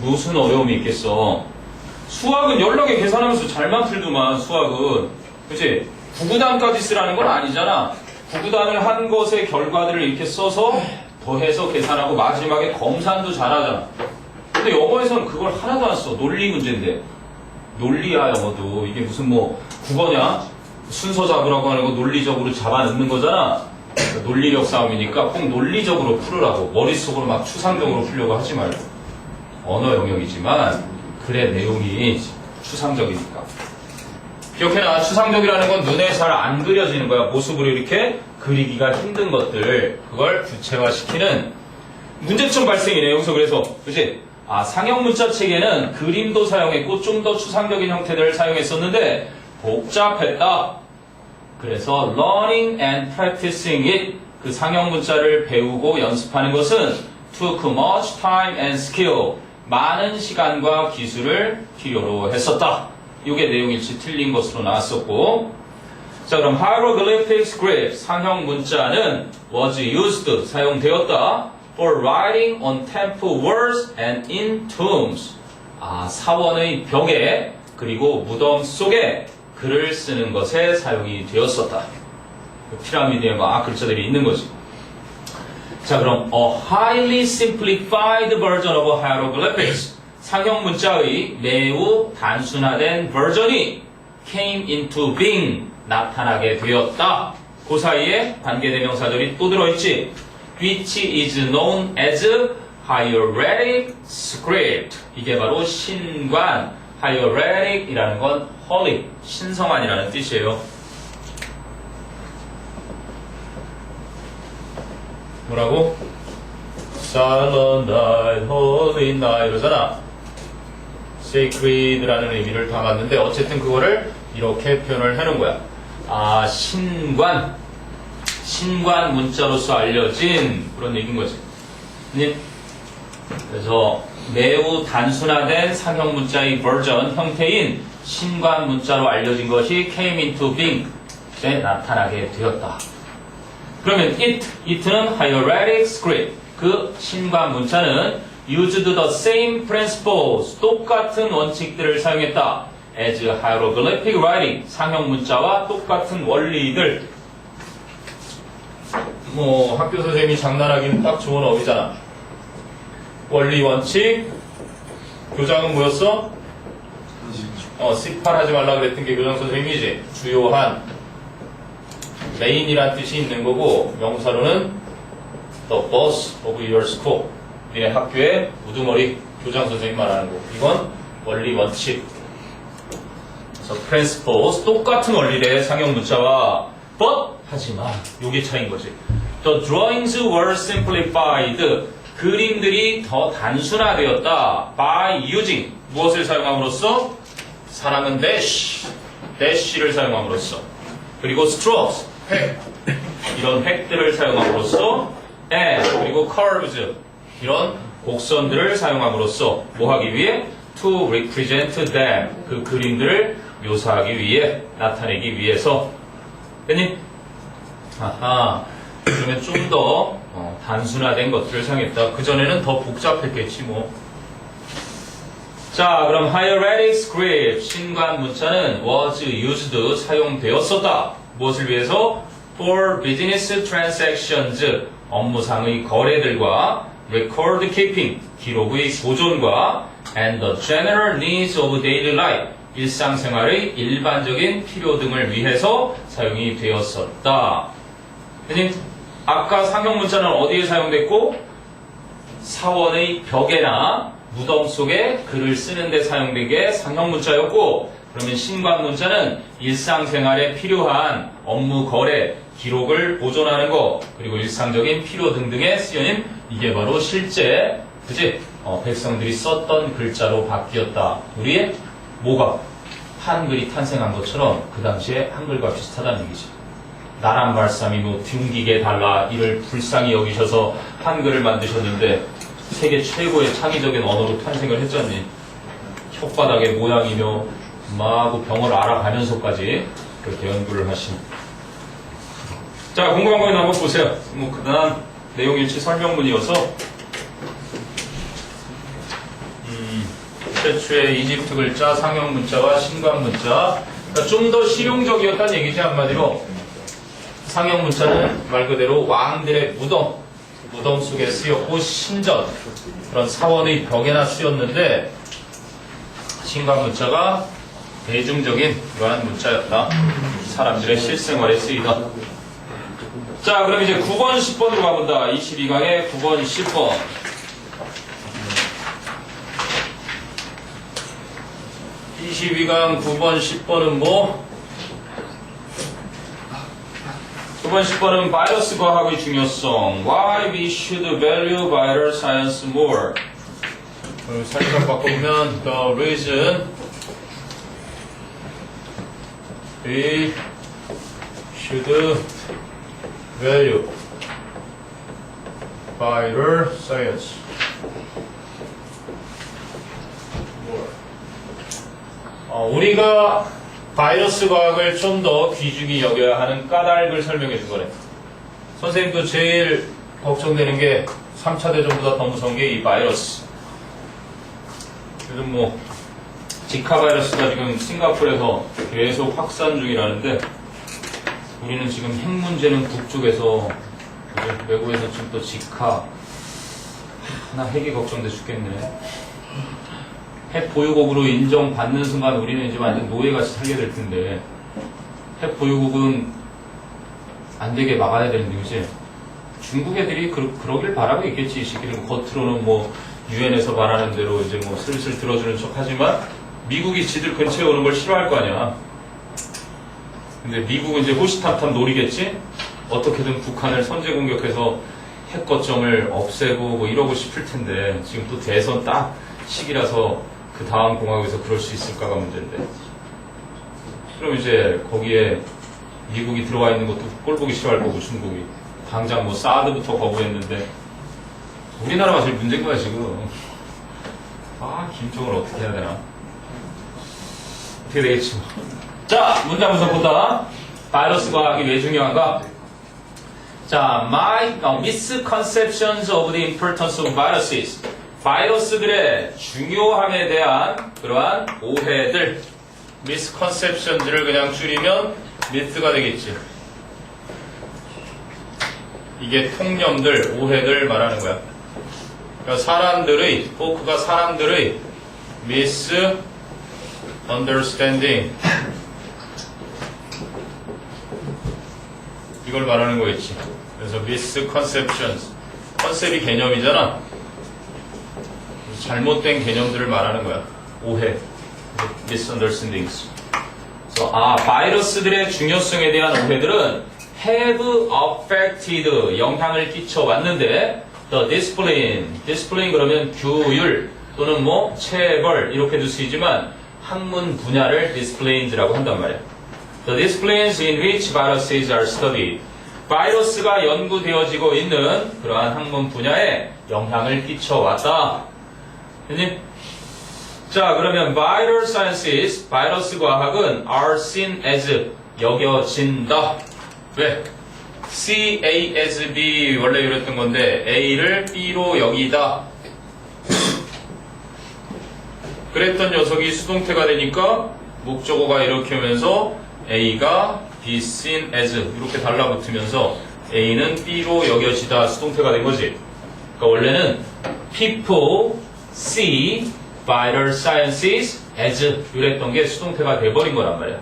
무슨 어려움이 있겠어. 수학은 연락에 계산하면서 잘만 풀더만, 수학은. 그치? 구구단까지 쓰라는 건 아니잖아. 구구단을 한 것의 결과들을 이렇게 써서 더해서 계산하고 마지막에 검산도 잘하잖아. 근데 영어에서는 그걸 하나도 안 써. 논리 문제인데. 논리야, 영어도. 이게 무슨 국어냐? 순서 잡으라고 하는 거 논리적으로 잡아 넣는 거잖아. 그러니까 논리력 싸움이니까 꼭 논리적으로 풀으라고. 머릿속으로 막 추상적으로 풀려고 하지 말고. 언어 영역이지만 글의 내용이 추상적이니까. 기억해놔. 추상적이라는 건 눈에 잘 안 그려지는 거야. 모습으로 이렇게 그리기가 힘든 것들, 그걸 구체화시키는 문제점 발생이네. 여기서 그래서 그치? 상형 문자 체계는 그림도 사용했고 좀 더 추상적인 형태들을 사용했었는데 복잡했다. 그래서 learning and practicing it, 그 상형 문자를 배우고 연습하는 것은 took much time and skill, 많은 시간과 기술을 필요로 했었다. 이게 내용일치 틀린 것으로 나왔었고, 자 그럼 hieroglyphic script, 상형 문자는 was used, 사용되었다 for writing on temple walls and in tombs, 사원의 벽에 그리고 무덤 속에 글을 쓰는 것에 사용이 되었었다. 피라미드에 막 글자들이 있는 거지. 자 그럼 a highly simplified version of hieroglyphics, 상형 문자의 매우 단순화된 버전이 came into being, 나타나게 되었다. 그 사이에 관계대명사들이 또 들어있지. which is known as hieratic script, 이게 바로 신관, hieratic이라는 건 holy, 신성한이라는 뜻이에요. 뭐라고? Silent night, holy night 이러잖아. sacred라는 의미를 담았는데 어쨌든 그거를 이렇게 표현을 해놓은 거야. 신관 문자로서 알려진 그런 얘기인 거지. 그래서 매우 단순화된 상형 문자의 버전 형태인 신관 문자로 알려진 것이 came into being, 에 나타나게 되었다. 그러면 it는 hieratic script, 그 신관 문자는 used the same principles, 똑같은 원칙들을 사용했다. as hieroglyphic writing, 상형 문자와 똑같은 원리들. 학교 선생님이 장난하기는 딱 좋은 어휘잖아. 원리, 원칙, 교장은 뭐였어? 씹팔하지 말라 그랬던 게 교장 선생님이지. 주요한, 메인이란 뜻이 있는 거고, 명사로는 the boss of your school, 니네 학교의 우두머리, 교장 선생님 말하는 거. 이건 원리, 원칙. 그래서 principles, 똑같은 원리의 상형 문자와 but, 하지만 요게 차이인 거지. The drawings were simplified, 그림들이 더 단순화되었다. by using, 무엇을 사용함으로써? 사람은 dash를 사용함으로써, 그리고 strokes, 획, 이런 획들을 사용함으로써, and, 그리고 curves, 이런 곡선들을 사용함으로써 뭐 하기 위해? to represent them, 그 그림들을 묘사하기 위해, 나타내기 위해서. 됐니? 그러면 좀 더 단순화된 것들을 사용했다. 그전에는 더 복잡했겠지 뭐. 자 그럼 hieratic script, 신관 문자는 was used, 사용되었었다. 무엇을 위해서? for business transactions, 업무상의 거래들과 record keeping, 기록의 보존과 and the general needs of daily life, 일상생활의 일반적인 필요 등을 위해서 사용이 되었었다. 아까 상형 문자는 어디에 사용됐고? 사원의 벽에나 무덤 속에 글을 쓰는 데 사용된 게 상형 문자였고, 그러면 신관 문자는 일상생활에 필요한 업무 거래, 기록을 보존하는 거, 그리고 일상적인 필요 등등에 쓰여진, 이게 바로 실제, 그지? 백성들이 썼던 글자로 바뀌었다. 우리의 뭐가? 한글이 탄생한 것처럼 그 당시에 한글과 비슷하다는 얘기지. 나란 말씀이 뭐 둥기게 달라 이를 불쌍히 여기셔서 한글을 만드셨는데 세계 최고의 창의적인 언어로 탄생을 했잖니. 혓바닥의 모양이며 마구 병을 알아가면서까지 그렇게 연구를 하신. 자, 궁금한 거 있나 한번 보세요. 뭐 그다음 내용일치 설명문이어서 최초의 이집트 글자, 상형 문자와 신관 문자, 그러니까 좀 더 실용적이었다는 얘기지. 한마디로 상형 문자는 말 그대로 왕들의 무덤 속에 쓰였고 신전, 그런 사원의 벽에나 쓰였는데, 신관 문자가 대중적인 그러한 문자였다. 사람들의 실생활에 쓰이다. 자, 그럼 이제 9번, 10번으로 가본다. 22강의 9번, 10번. 22강 9번, 10번은 뭐? 두 번, 10번은 바이러스 과학의 중요성. Why we should value viral science more. 살짝 바꿔보면 the reason we should value viral science more. 우리가 바이러스 과학을 좀 더 귀중히 여겨야 하는 까닭을 설명해 준 거네. 선생님도 제일 걱정되는 게 3차 대전보다 더 무서운 게 이 바이러스. 요즘 뭐 지카 바이러스가 지금 싱가포르에서 계속 확산 중이라는데 우리는 지금 핵 문제는 북쪽에서 외국에서 지금 또 지카 하나 핵이 걱정돼 죽겠네. 핵 보유국으로 인정받는 순간 우리는 이제 완전 노예같이 살게 될 텐데 핵 보유국은 안 되게 막아야 되는데 그치? 중국 애들이 그러길 바라고 있겠지. 이 시기는 겉으로는 뭐 유엔에서 말하는 대로 이제 뭐 슬슬 들어주는 척 하지만 미국이 지들 근처에 오는 걸 싫어할 거 아니야. 근데 미국은 이제 호시탐탐 노리겠지? 어떻게든 북한을 선제 공격해서 핵 거점을 없애고 뭐 이러고 싶을 텐데 지금 또 대선 딱 시기라서 그 다음 공화국에서 그럴 수 있을까가 문제인데. 그럼 이제 거기에 미국이 들어와 있는 것도 꼴보기 싫어할 거고 중국이. 당장 뭐 사드부터 거부했는데 우리나라가 제일 문제인 거야 지금. 김정을 어떻게 해야 되나. 어떻게 되겠지 뭐. 자, 문장 분석부터. 바이러스 과학이 왜 중요한가? 자, misconceptions of the importance of viruses. 바이러스들의 중요함에 대한 그러한 오해들. misconceptions를 그냥 줄이면 myth가 되겠지. 이게 통념들, 오해들 말하는 거야. 그러니까 사람들의, 포크가 사람들의 misunderstanding. 이걸 말하는 거겠지. 그래서 misconceptions. 컨셉이 개념이잖아. 잘못된 개념들을 말하는 거야. 오해. misunderstandings. 그래서, 바이러스들의 중요성에 대한 오해들은 have affected, 영향을 끼쳐왔는데, the discipline 그러면 규율 또는 뭐 체벌 이렇게도 쓰이지만 학문 분야를 disciplines라고 한단 말이야. The disciplines in which viruses are studied. 바이러스가 연구되어지고 있는 그러한 학문 분야에 영향을 끼쳐왔다. 그지? 자, 그러면 viral sciences, 바이러스 과학은 are seen as, 여겨진다. 왜? C, A, as, B 원래 이랬던 건데 A를 B로 여기다. 그랬던 녀석이 수동태가 되니까 목적어가 이렇게 오면서 A가 be seen as 이렇게 달라붙으면서 A는 B로 여겨지다 수동태가 된 거지. 그러니까 원래는 people see viral sciences as 이랬던 게 수동태가 돼버린 거란 말이야.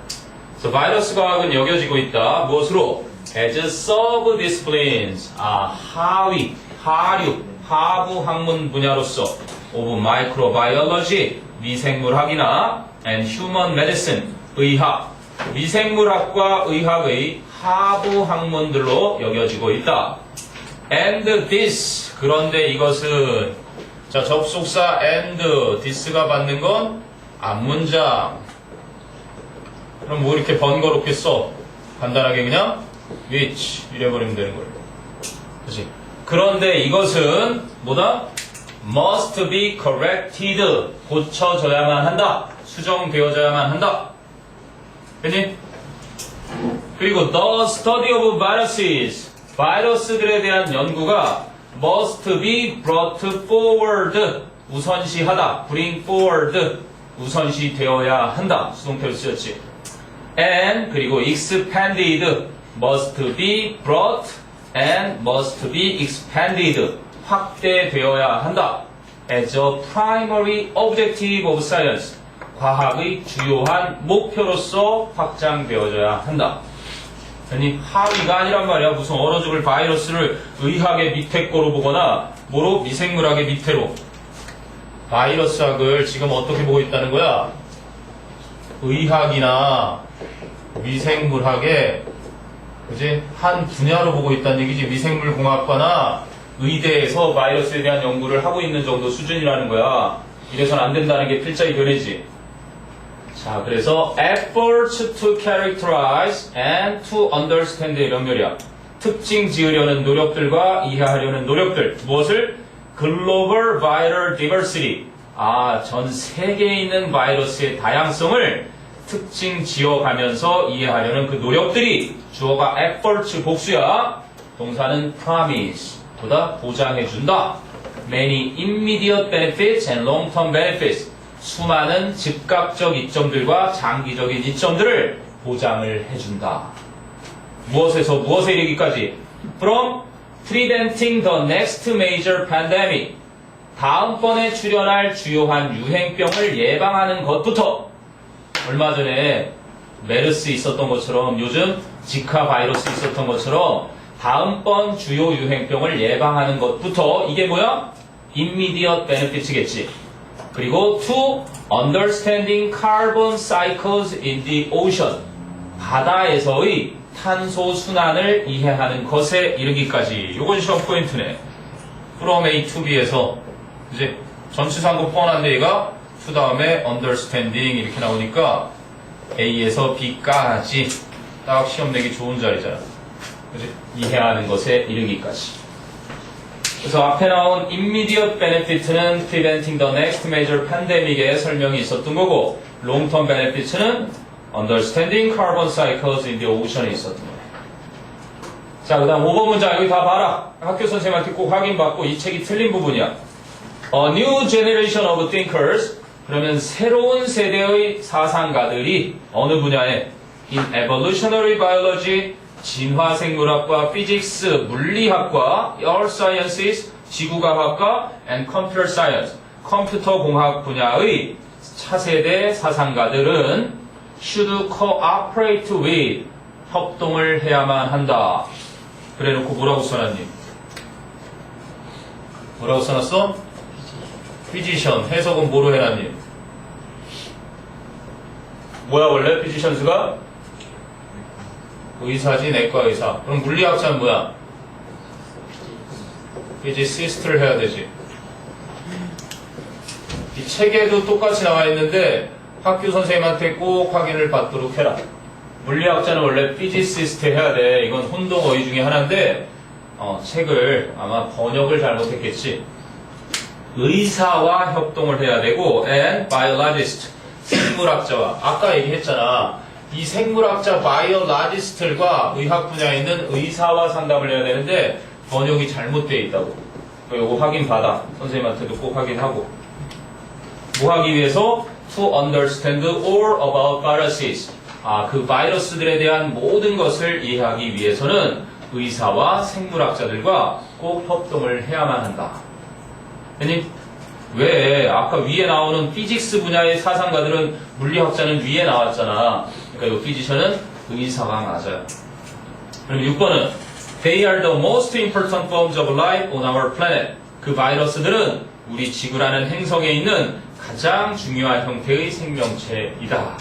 그래서 바이러스 과학은 여겨지고 있다. 무엇으로? as sub-disciplines, 하류, 하부 학문 분야로서 of microbiology, 미생물학이나 and human medicine, 의학, 미생물학과 의학의 하부 학문들로 여겨지고 있다. And this, 그런데 이것은, 자, 접속사 and this가 받는 건 앞문장. 그럼 뭐 이렇게 번거롭게 써? 간단하게 그냥 which 이래버리면 되는 거예요. 그치? 그런데 이것은 뭐다? must be corrected, 고쳐져야만 한다. 수정되어져야만 한다. 그치? 그리고 the study of viruses, 바이러스들에 대한 연구가 must be brought forward, 우선시하다. bring forward, 우선시 되어야 한다. 수동태로 쓰였지. and 그리고 expanded, must be brought and must be expanded, 확대되어야 한다. as a primary objective of science, 과학의 주요한 목표로서 확장되어져야 한다. 아니 하위가 아니란 말이야. 무슨 얼어 죽을 바이러스를 의학의 밑에 거로 보거나 뭐로? 미생물학의 밑에로. 바이러스학을 지금 어떻게 보고 있다는 거야? 의학이나 미생물학의 그지? 한 분야로 보고 있다는 얘기지. 미생물공학과나 의대에서 바이러스에 대한 연구를 하고 있는 정도 수준이라는 거야. 이래선 안 된다는 게 필자의 견해지. 자, 그래서 efforts to characterize and to understand의 연결이야. 특징 지으려는 노력들과 이해하려는 노력들. 무엇을? Global Viral Diversity. 전 세계에 있는 바이러스의 다양성을 특징 지어가면서 이해하려는 그 노력들이 주어가 efforts 복수야. 동사는 promise. 보다 보장해준다. Many immediate benefits and long-term benefits. 수많은 즉각적 이점들과 장기적인 이점들을 보장을 해준다. 무엇에서 무엇에 이르기까지? From preventing the next major pandemic. 다음번에 출현할 주요한 유행병을 예방하는 것부터. 얼마 전에 메르스 있었던 것처럼 요즘 지카 바이러스 있었던 것처럼 다음번 주요 유행병을 예방하는 것부터 이게 뭐야? Immediate benefits겠지. 그리고 to understanding carbon cycles in the ocean. 바다에서의 탄소 순환을 이해하는 것에 이르기까지. 요건 시험 포인트네. from A to B에서 이제 전치사한 뻔한데 얘가 to 다음에 understanding 이렇게 나오니까 A에서 B까지 딱 시험 내기 좋은 자리잖아. 그치? 이해하는 것에 이르기까지. 그래서 앞에 나온 immediate benefit는 preventing the next major pandemic의 설명이 있었던 거고 long-term benefit는 understanding carbon cycles in the ocean에 있었던 거예요. 자, 그 다음 5번 문장 여기 다 봐라. 학교 선생님한테 꼭 확인받고 이 책이 틀린 부분이야. A new generation of thinkers. 그러면 새로운 세대의 사상가들이 어느 분야에 in evolutionary biology 진화생물학과, physics, 물리학과, earth sciences, 지구과학과, and computer science, 컴퓨터 공학 분야의 차세대 사상가들은 should cooperate with, 협동을 해야만 한다. 그래 놓고 뭐라고 써놨니? 뭐라고 써놨어? physician, 해석은 뭐로 해놨니? 뭐야 원래 physicians가? 의사지, 내과 의사. 그럼 물리학자는 뭐야? physicist를 해야 되지. 이 책에도 똑같이 나와 있는데 학교 선생님한테 꼭 확인을 받도록 해라. 물리학자는 원래 physicist 해야 돼. 이건 혼동어휘 중에 하나인데 책을 아마 번역을 잘못했겠지. 의사와 협동을 해야 되고 and biologist, 생물학자와. 아까 얘기했잖아. 이 생물학자 바이올라지스트들과 의학 분야에 있는 의사와 상담을 해야 되는데 번역이 잘못되어 있다고. 이거 확인받아. 선생님한테도 꼭 확인하고. 뭐 하기 위해서? To understand all about viruses. 그 바이러스들에 대한 모든 것을 이해하기 위해서는 의사와 생물학자들과 꼭 협동을 해야만 한다. 아니, 왜 아까 위에 나오는 피직스 분야의 사상가들은 물리학자는 위에 나왔잖아. 그러니까 이 피지션은 의사가 맞아요. 그럼 6번은 They are the most important forms of life on our planet. 그 바이러스들은 우리 지구라는 행성에 있는 가장 중요한 형태의 생명체이다.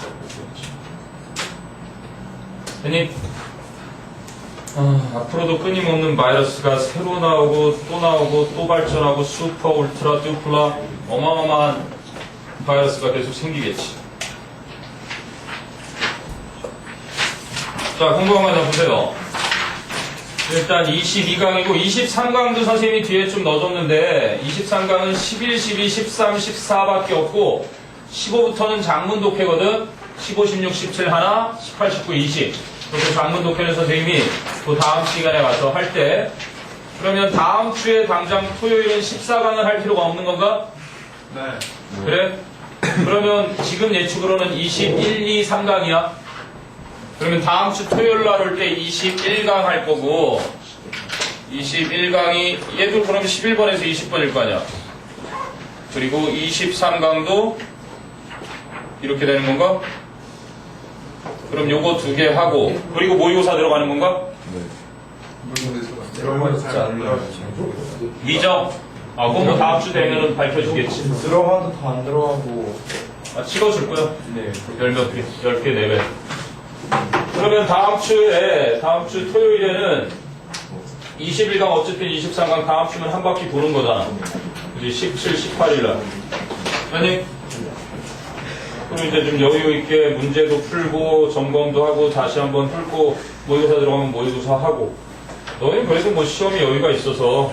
아니, 앞으로도 끊임없는 바이러스가 새로 나오고 또 발전하고 슈퍼, 울트라, 듀플라 어마어마한 바이러스가 계속 생기겠지. 자, 궁금한 거 하나 보세요. 일단 22강이고 23강도 선생님이 뒤에 좀 넣어줬는데 23강은 11, 12, 13, 14밖에 없고 15부터는 장문 독해거든. 15, 16, 17 하나, 18, 19, 20 그래서 장문 독해는 선생님이 그 다음 시간에 와서 할 때 그러면 다음 주에 당장 토요일은 14강을 할 필요가 없는 건가? 네. 그래? 그러면 지금 예측으로는 21, 2, 3강이야. 그러면 다음 주 토요일 날 올 때 21강 할 거고 21강이 얘도 그러면 11번에서 20번일 거 아니야. 그리고 23강도 이렇게 되는 건가? 그럼 요거 2개 하고 그리고 모의고사 들어가는 건가? 미정? 그건 뭐 다음 주 되면은 밝혀주겠지. 들어가도 다 안 들어가고. 찍어줄 거야? 네. 10몇 개, 10개, 4배. 그러면 다음 주 토요일에는 21강 어쨌든 23강 다음 주면 한 바퀴 도는 거잖아. 이제 17, 18일 날. 아니, 그럼 이제 좀 여유 있게 문제도 풀고 점검도 하고 다시 한번 풀고 모의고사 들어가면 모의고사 하고. 너희는 그래도 뭐 시험이 여유가 있어서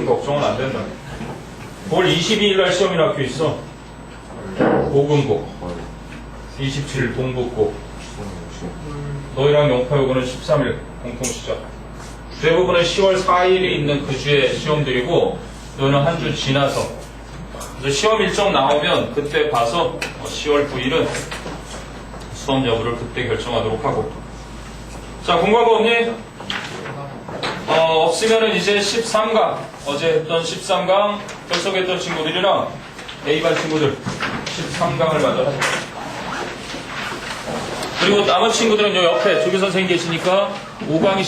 걱정은 안 된다. 9월 22일 날 시험이 학교 있어. 고금고. 27일 동북고. 너희랑 영파요고는 13일 공통 시작. 대부분은 10월 4일이 있는 그 주에 시험들이고 너희는 한 주 지나서 그래서 시험 일정 나오면 그때 봐서 10월 9일은 수험 여부를 그때 결정하도록 하고. 자, 공부한 거 없니? 없으면은 이제 13강 어제 했던 13강 결석했던 친구들이랑 A반 친구들 13강을 맞아. 그리고 남은 친구들은 요 옆에 조교 선생님 계시니까 5강이